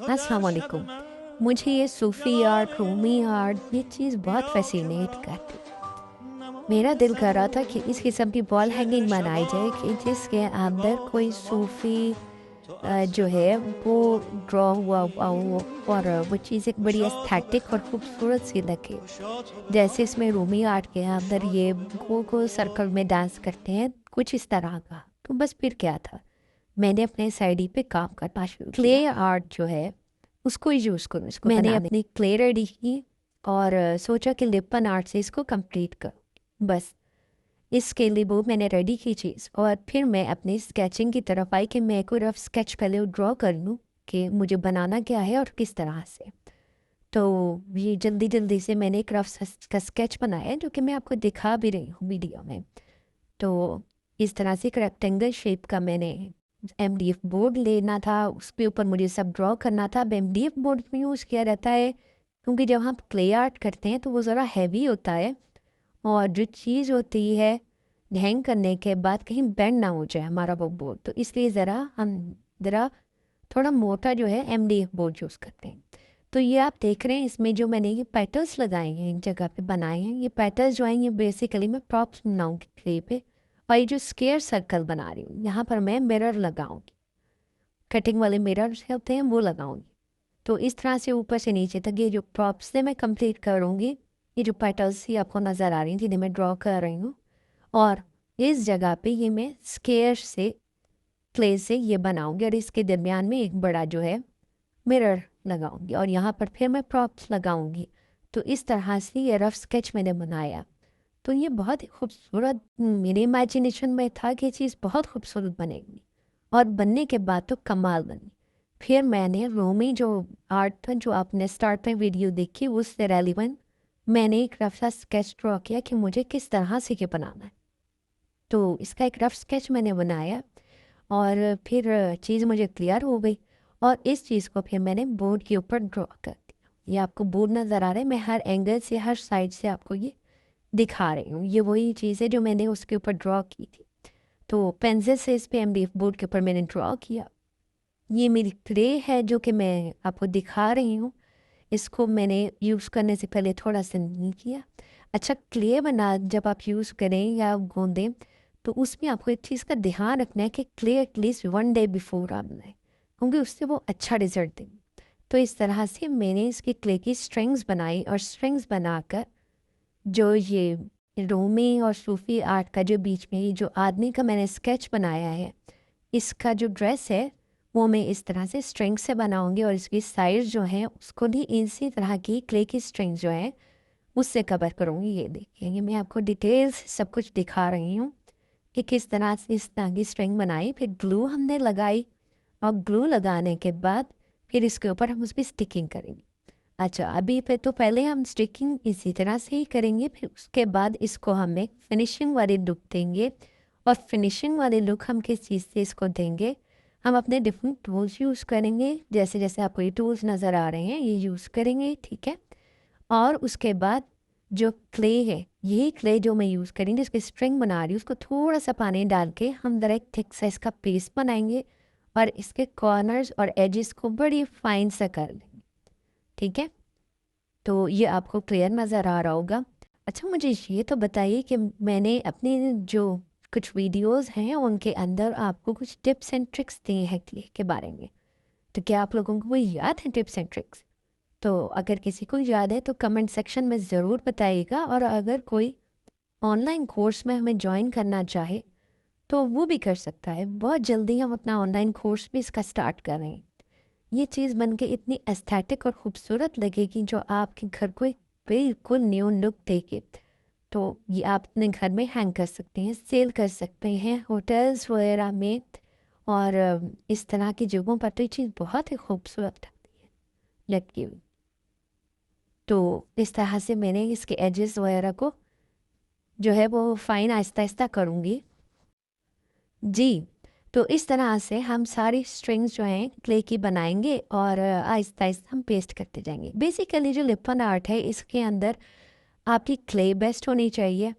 अस्सलाम वालेकुम। मुझे ये सूफ़ी आर्ट, रूमी आर्ट ये चीज़ बहुत फ़ैसिनेट करती। मेरा दिल कर रहा था कि इस किस्म की वॉल हैंगिंग बनाई जाए कि जिसके अंदर कोई सूफ़ी जो है वो ड्रॉ हुआ हुआ हो और वो चीज़ एक बड़ी एस्थेटिक और खूबसूरत सी लगे। जैसे इसमें रूमी आर्ट के अंदर ये गोल-गोल सर्कल में डांस करते हैं, कुछ इस तरह का। तो बस फिर क्या था, मैंने अपने इस आईडी पे काम करना शुरू किया। क्ले आर्ट जो है उसको यूज़ करूँ इसको मैंने बनाने। अपनी क्ले रेडी की और सोचा कि लिपन आर्ट से इसको कंप्लीट करूँ। बस इसके लिए वो मैंने रेडी की चीज़ और फिर मैं अपनी स्केचिंग की तरफ आई कि मैं कोई रफ स्केच पहले ड्रॉ कर लूँ कि मुझे बनाना क्या है और किस तरह से। तो ये जल्दी जल्दी से मैंने एक रफ का स्केच बनाया है जो कि मैं आपको दिखा भी रही हूँ वीडियो में। तो इस तरह से एक रेक्टेंगल शेप का मैंने एमडीएफ बोर्ड लेना था, उसके ऊपर मुझे सब ड्रॉ करना था। अब एमडीएफ बोर्ड में यूज़ किया रहता है क्योंकि जब हम क्ले आर्ट करते हैं तो वो ज़रा हैवी होता है और जो चीज़ होती है हैंग करने के बाद कहीं बेंड ना हो जाए हमारा वो बोर्ड, तो इसलिए ज़रा थोड़ा मोटा जो है एमडीएफ बोर्ड यूज़ करते हैं। तो ये आप देख रहे हैं इसमें जो मैंने ये पेटल्स लगाए हैं, एक जगह पे बनाए हैं, ये पेटल्स जो हैं ये बेसिकली मैं प्रॉप्स बनाऊंगी क्ले पे। और ये जो स्क्वायर सर्कल बना रही हूँ यहाँ पर मैं मिरर लगाऊंगी, कटिंग वाले मिरर होते हैं वो लगाऊंगी। तो इस तरह से ऊपर से नीचे तक ये जो प्रॉप्स से मैं कंप्लीट करूँगी। ये जो पेटल्स ही आपको नज़र आ रही हैं जिन्हें मैं ड्रॉ कर रही हूँ, और इस जगह पे ये मैं स्क्वायर से क्ले से ये बनाऊंगी और इसके दरमियान में एक बड़ा जो है मिरर लगाऊंगी और यहाँ पर फिर मैं प्रॉप्स लगाऊंगी। तो इस तरह से ये रफ स्केच मैंने बनाया। तो ये बहुत ही खूबसूरत मेरे इमेजिनेशन में था कि ये चीज़ बहुत खूबसूरत बनेगी और बनने के बाद तो कमाल बनी। फिर मैंने रोमी जो आर्ट था जो आपने स्टार्ट में वीडियो देखी उससे रेलिवेंट मैंने एक रफ सा स्केच ड्रॉ किया कि मुझे किस तरह से ये बनाना है। तो इसका एक रफ स्केच मैंने बनाया और फिर चीज़ मुझे क्लियर हो गई और इस चीज़ को फिर मैंने बोर्ड के ऊपर ड्रॉ कर दिया। ये आपको बोर्ड नज़र आ रहा है, मैं हर एंगल से हर साइड से आपको ये दिखा रही हूँ। ये वही चीज़ है जो मैंने उसके ऊपर ड्रॉ की थी। तो पेंसिल से इस पे एमडीएफ बोर्ड के ऊपर मैंने ड्रॉ किया। ये मेरी क्ले है जो कि मैं आपको दिखा रही हूँ। इसको मैंने यूज़ करने से पहले थोड़ा सा नहीं किया। अच्छा, क्ले बना जब आप यूज़ करें या गोंदें तो उसमें आपको एक चीज़ का ध्यान रखना है कि क्ले एटलीस्ट 1 डे बिफोर आप बनाएं क्योंकि उससे वो अच्छा रिजल्ट देंगे। तो इस तरह से मैंने इसकी क्ले की स्ट्रिंग्स बनाई और स्ट्रिंग्स बनाकर जो ये रोमी और सूफी आर्ट का जो बीच में ये जो आदमी का मैंने स्केच बनाया है, इसका जो ड्रेस है वो मैं इस तरह से स्ट्रिंग से बनाऊंगी और इसकी साइड जो है उसको भी इसी तरह की क्ले की स्ट्रिंग जो है उससे कवर करूँगी। ये देखिए, ये मैं आपको डिटेल्स सब कुछ दिखा रही हूँ कि किस तरह से इस तरह की स्ट्रिंग बनाई, फिर ग्लू हमने लगाई और ग्लू लगाने के बाद फिर इसके ऊपर हम उस पर स्टिकिंग करेंगे। अच्छा, अभी पे तो पहले हम स्टिकिंग इसी तरह से ही करेंगे, फिर उसके बाद इसको हम एक फिनिशिंग वाली लुक देंगे। और फिनिशिंग वाली लुक हम किस चीज़ से इसको देंगे, हम अपने डिफरेंट टूल्स यूज़ करेंगे। जैसे जैसे आपको ये टूल्स नज़र आ रहे हैं ये यूज़ करेंगे, ठीक है। और उसके बाद जो क्ले है, यही क्ले जो मैं यूज़ करेंगे इसकी स्ट्रिंग बना रही हूँ उसको थोड़ा सा पानी डाल के हम ज़रा एक थिक सा इसका पेस्ट बनाएंगे और इसके कॉर्नर्स और एजेस को बड़ी फाइन सा कर देंगे, ठीक है। तो ये आपको क्लियर नज़र आ रहा होगा। अच्छा, मुझे ये तो बताइए कि मैंने अपनी जो कुछ वीडियोस हैं उनके अंदर आपको कुछ टिप्स एंड ट्रिक्स दिए हैं क्ले के बारे में, तो क्या आप लोगों को वो याद है टिप्स एंड ट्रिक्स? तो अगर किसी को याद है तो कमेंट सेक्शन में ज़रूर बताइएगा, और अगर कोई ऑनलाइन कोर्स में हमें ज्वाइन करना चाहे तो वो भी कर सकता है। बहुत जल्दी हम अपना ऑनलाइन कोर्स भी इसका स्टार्ट कर रहे हैं। ये चीज़ बन के इतनी एस्थेटिक और ख़ूबसूरत लगेगी जो आपके घर को एक बिल्कुल न्यू लुक देगी। तो ये आप अपने घर में हैंग कर सकते हैं, सेल कर सकते हैं होटल्स वगैरह में, और इस तरह की जगहों पर तो ये चीज़ बहुत ही खूबसूरत लगती है लटकी हुई। तो इस तरह से मैंने इसके एजेस वगैरह को जो है वो फाइन आहिस्ता आहिस्ता करूँगी जी। तो इस तरह से हम सारी स्ट्रिंग्स जो हैं क्ले की बनाएंगे और आहिस्ता आहिस्ता हम पेस्ट करते जाएंगे। बेसिकली जो लिपन आर्ट है इसके अंदर आपकी क्ले बेस्ट होनी चाहिए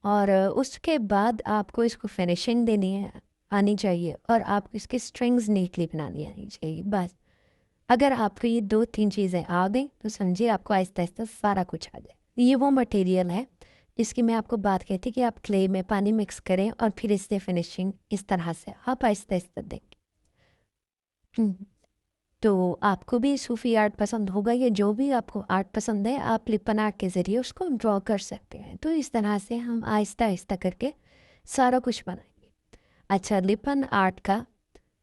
और उसके बाद आपको इसको फिनिशिंग देनी है आनी चाहिए और आपको इसकी स्ट्रिंग्स नीटली बनानी आनी चाहिए, बस। अगर आपको ये 2-3 चीज़ें आ गई तो समझिए आपको आहिस्ता-आहिस्ता सारा कुछ आ जाए। ये वो मटेरियल है जिसकी मैं आपको बात कही थी कि आप क्ले में पानी मिक्स करें और फिर इससे फिनिशिंग इस तरह से आप आहिस्ता-आहिस्ता देंगे। हुँ। तो आपको भी सूफ़ी आर्ट पसंद होगा या जो भी आपको आर्ट पसंद है, आप लिपन आर्ट के ज़रिए उसको ड्रॉ कर सकते हैं। तो इस तरह से हम आहिस्ता-आहिस्ता करके सारा कुछ बनाएँगे। अच्छा, लिपन आर्ट का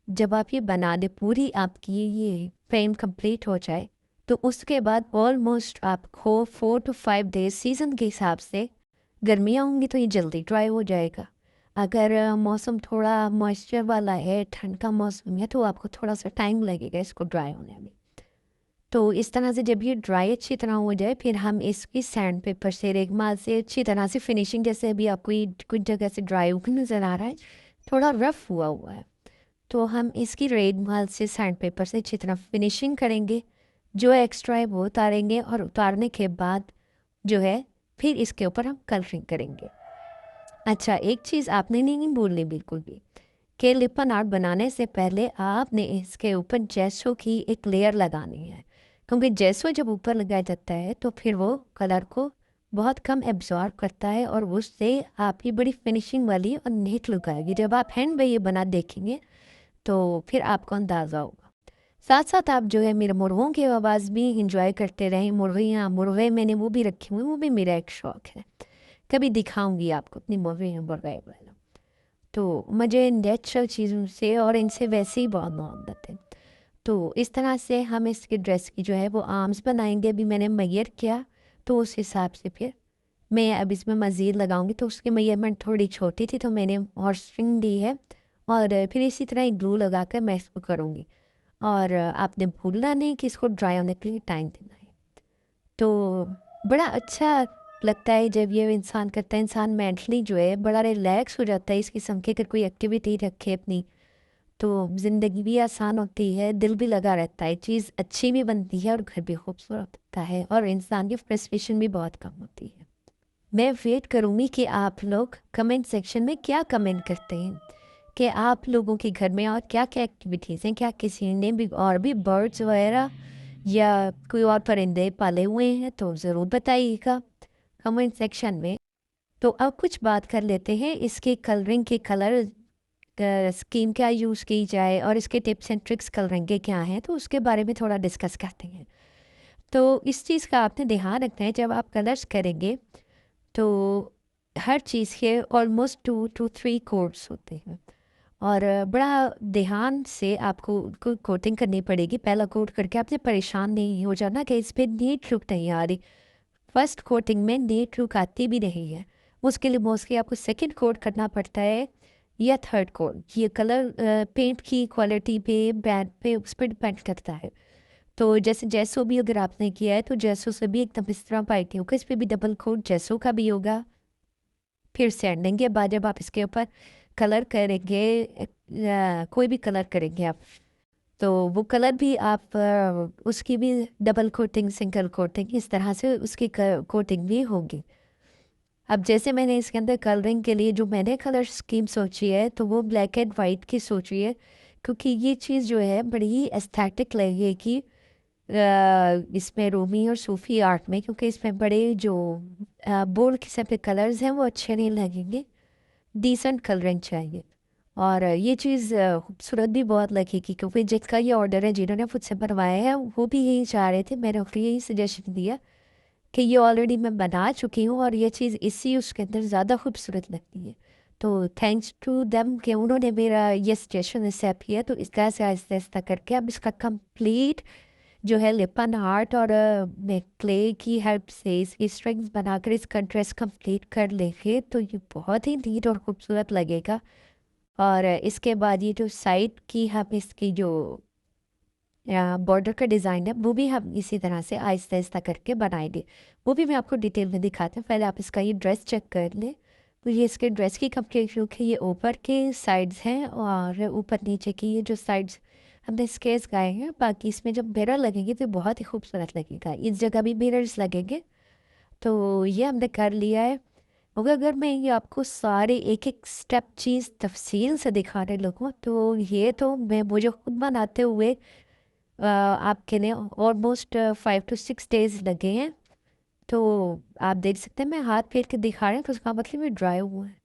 जब आप ये बना दें, पूरी आपकी ये फ्रेम कंप्लीट हो जाए, तो उसके बाद ऑलमोस्ट आपको 4 टू 5 डेज़ सीज़न के हिसाब से, गर्मियाँ होंगी तो ये जल्दी ड्राई हो जाएगा। अगर मौसम थोड़ा मॉइस्चर वाला है, ठंड का मौसम है, तो आपको थोड़ा-सा टाइम लगेगा इसको ड्राई होने में। तो इस तरह से जब ये ड्राई अच्छी तरह हो जाए, फिर हम इसकी सैंड पेपर से, रेगमाल से अच्छी तरह से फिनिशिंग, जैसे अभी आपको ये कुछ जगह से ड्राई होकर नज़र आ रहा है, थोड़ा रफ़ हुआ हुआ है। तो हम इसकी रेड माल से सैंड पेपर से अच्छी तरह फिनिशिंग करेंगे। जो एक्स्ट्रा है वो उतारेंगे और उतारने के बाद जो है फिर इसके ऊपर हम कलरिंग करेंगे। अच्छा, एक चीज़ आपने नहीं भूलनी बिल्कुल भी, कि लिपन आर्ट बनाने से पहले आपने इसके ऊपर जेसो की एक लेयर लगानी है, क्योंकि जेसो जब ऊपर लगाया जाता है तो फिर वो कलर को बहुत कम एब्जॉर्ब करता है और उससे आपकी बड़ी फिनिशिंग वाली और नीट लुक आएगी। जब आप हैंड में ये बना देखेंगे तो फिर आपको अंदाज़ा होगा। साथ-साथ आप जो है मेरे मुर्गों की आवाज़ भी एन्जॉय करते रहें। मुर्गियाँ, मुर्गे मैंने वो भी रखे हुए हैं, वो भी मेरा एक शौक है। कभी दिखाऊँगी आपको अपनी मुर्गियाँ, मुर्गे वगैरह। तो मुझे नेचुरल चीज़ों से और इनसे वैसे ही बहुत मोहब्बत है। तो इस तरह से हम इसकी ड्रेस की जो है वो आर्म्स बनाएँगे। अभी मैंने मेज़र किया, तो उस हिसाब से फिर मैं अब इसमें मज़ीद लगाऊँगी। तो उसकी मेज़रमेंट थोड़ी छोटी थी, तो मैंने और स्ट्रिंग दी है और फिर इसी तरह एक ग्लू लगाकर मैं इसको करूँगी। और आपने भूलना नहीं कि इसको ड्राई होने के लिए टाइम देना है। तो बड़ा अच्छा लगता है जब ये इंसान करता है, इंसान मेंटली जो है बड़ा रिलैक्स हो जाता है इस किस्म की अगर कोई एक्टिविटी रखे अपनी, तो ज़िंदगी भी आसान होती है, दिल भी लगा रहता है, चीज़ अच्छी भी बनती है और घर भी खूबसूरत होता है और इंसान की फ्रस्ट्रेशन भी बहुत कम होती है। मैं वेट करूँगी कि आप लोग कमेंट सेक्शन में क्या कमेंट करते हैं, कि आप लोगों के घर में और क्या-क्या एक्टिविटीज़ हैं, क्या किसी ने भी और भी बर्ड्स वगैरह या कोई और परिंदे पाले हुए हैं तो ज़रूर बताइएगा कमेंट सेक्शन में। तो अब कुछ बात कर लेते हैं इसके कलरिंग के कलर स्कीम क्या यूज़ की जाए और इसके टिप्स एंड ट्रिक्स कलरिंग के क्या हैं, तो उसके बारे में थोड़ा डिस्कस करते हैं। तो इस चीज़ का आपने ध्यान रखना है जब आप कलर्स करेंगे, तो हर चीज़ के ऑलमोस्ट 2 टू 3 कोड्स होते हैं और बड़ा ध्यान से आपको उनको कोटिंग करनी पड़ेगी। पहला कोट करके आपने परेशान नहीं हो जाना कि इस पे नीट लुक नहीं आ रही। फर्स्ट कोटिंग में नीट लुक आती भी नहीं है। उसके लिए मोस्टली आपको सेकंड कोट करना पड़ता है या थर्ड कोट। ये कलर पेंट की क्वालिटी पे, ब्रांड पे, उस पर डिपेंड करता है। तो जैसे जेसो भी अगर आपने किया है तो जेसो से भी एकदम इस तरह पार्टी होगा, इस पे भी डबल कोट जेसो का भी होगा। फिर सैंडिंग के बाद जब आप इसके ऊपर कलर करेंगे, कोई भी कलर करेंगे आप, तो वो कलर भी आप उसकी भी डबल कोटिंग, सिंगल कोटिंग, इस तरह से उसकी कोटिंग भी होगी। अब जैसे मैंने इसके अंदर कलरिंग के लिए जो मैंने कलर स्कीम सोची है, तो वो ब्लैक एंड वाइट की सोची है, क्योंकि ये चीज़ जो है बड़ी ही एस्थेटिक लगेगी इसमें रूमी और सूफी आर्ट में, क्योंकि इसमें बड़े जो बोल्ड किस्म के कलर्स हैं वो अच्छे नहीं लगेंगे, डिसेंट कलरिंग चाहिए। और ये चीज़ खूबसूरत भी बहुत लगेगी, क्योंकि जिसका ये ऑर्डर है, जिन्होंने मुझसे बनवाया है, वो भी यही चाह रहे थे। मैंने उनको यही सजेशन दिया कि ये ऑलरेडी मैं बना चुकी हूँ और ये चीज़ इसी उसके अंदर ज़्यादा खूबसूरत लगती है। तो थैंक्स टू देम कि उन्होंने मेरा ये सजेशन एक्सेप्ट किया। तो इसका से आहिस्ता आहिस्ता करके अब इसका कंप्लीट जो है लिपन आर्ट और मैं क्ले की हेल्प से इसकी स्ट्रिंग्स बनाकर इसका ड्रेस कंप्लीट कर लेंगे, तो ये बहुत ही नीट और खूबसूरत लगेगा। और इसके बाद ये जो साइड की हम इसकी जो बॉर्डर का डिज़ाइन है, वो भी हम इसी तरह से आहिस्ता आहिस्ता करके बनाएंगे। वो भी मैं आपको डिटेल में दिखाती हूँ। पहले आप इसका ये ड्रेस चेक कर लें। तो ये इसके ड्रेस की कंप्लीट लुक है। ये ऊपर के साइड्स हैं और ऊपर नीचे की ये जो साइड्स हमने स्केच गाए हैं। बाकी इसमें जब मिरर लगेंगे तो बहुत ही खूबसूरत लगेगा। इस जगह भी मिरर्स लगेंगे। तो ये हमने कर लिया है। मगर अगर मैं ये आपको सारे एक-एक स्टेप चीज़ तफ़सील से दिखाने लगूँ, तो ये तो मैं मुझे खुद बनाते हुए आपके लिए ऑलमोस्ट 5 to 6 days लगे हैं। तो आप देख सकते हैं मैं हाथ फेर के दिखा रहे हैं तो उसका मतलब ये ड्राई हुआ है।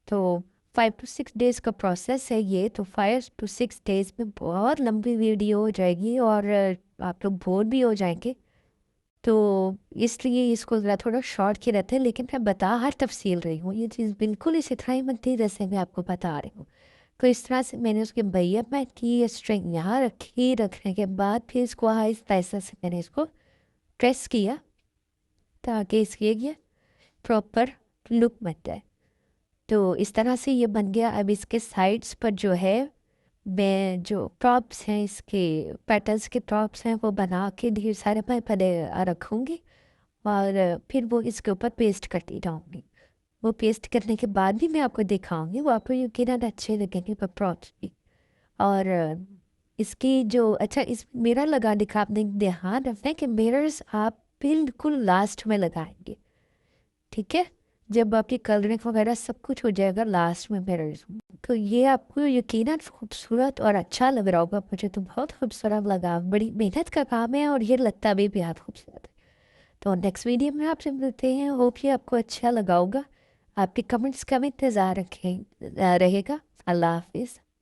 तो 5 to 6 days का प्रोसेस है ये। तो 5 to 6 days में बहुत लंबी वीडियो हो जाएगी और आप लोग बोर भी हो जाएंगे। तो इसलिए इसको ज़रा थोड़ा शॉर्ट के रहते हैं, लेकिन मैं बता हर तफसील रही हूँ। ये चीज़ बिल्कुल इस तरह ही बनती जैसे मैं आपको बता रही हूँ। तो इस तरह से मैंने उसके भैया मैट की, ये स्ट्रिंग यहाँ रखी, रखने के बाद फिर इसको आहिस्ता आहिस्ता से मैंने इसको प्रेस किया ताकि इसकी ये प्रॉपर लुक बन जाए। तो इस तरह से ये बन गया। अब इसके साइड्स पर जो है मैं जो प्रॉप्स हैं, इसके पेटल्स के प्रॉप्स हैं, वो बना के ढेर सारे मैं पहले रखूँगी और फिर वो इसके ऊपर पेस्ट करती जाऊँगी। वो पेस्ट करने के बाद भी मैं आपको दिखाऊंगी, वो आपको यकीनन अच्छे लगेंगे पर प्रॉप्स भी। और इसकी जो अच्छा इस मिरर लगा दिखा, आपने ध्यान रखना है कि मिरर्स आप बिल्कुल लास्ट में लगाएंगे, ठीक है? जब आपकी कलरिंग वगैरह सब कुछ हो जाएगा लास्ट में मिरर्स, तो ये आपको यकीनन खूबसूरत और अच्छा लग रहा होगा। मुझे तो बहुत खूबसूरत लगा, बड़ी मेहनत का काम है और ये लगता भी बहुत खूबसूरत है। तो नेक्स्ट वीडियो में आपसे मिलते हैं। होप ये आपको अच्छा लगा होगा। आपके कमेंट्स का भी इंतज़ार रहेगा। अल्लाह हाफिज़।